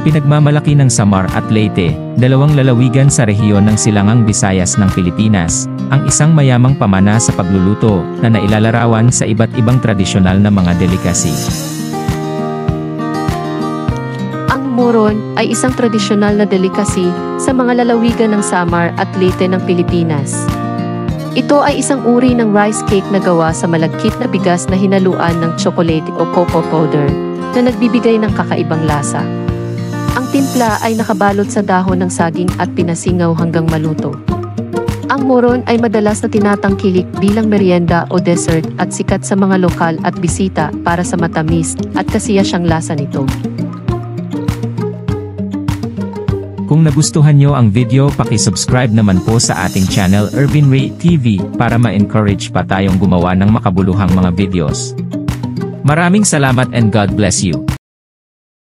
Ipinagmamalaki ng Samar at Leyte, dalawang lalawigan sa rehiyon ng Silangang Visayas ng Pilipinas, ang isang mayamang pamana sa pagluluto na nailalarawan sa iba't ibang tradisyonal na mga delikasi. Ang moron ay isang tradisyonal na delikasi sa mga lalawigan ng Samar at Leyte ng Pilipinas. Ito ay isang uri ng rice cake na gawa sa malagkit na bigas na hinaluan ng chocolate o cocoa powder na nagbibigay ng kakaibang lasa. Ang timpla ay nakabalot sa dahon ng saging at pinasingaw hanggang maluto. Ang moron ay madalas na tinatangkilik bilang merienda o dessert at sikat sa mga lokal at bisita para sa matamis at kasiyasyang lasa nito. Kung nagustuhan nyo ang video, paki-subscribe naman po sa ating channel Irvin Ray TV para ma-encourage pa tayong gumawa ng makabuluhang mga videos. Maraming salamat and God bless you.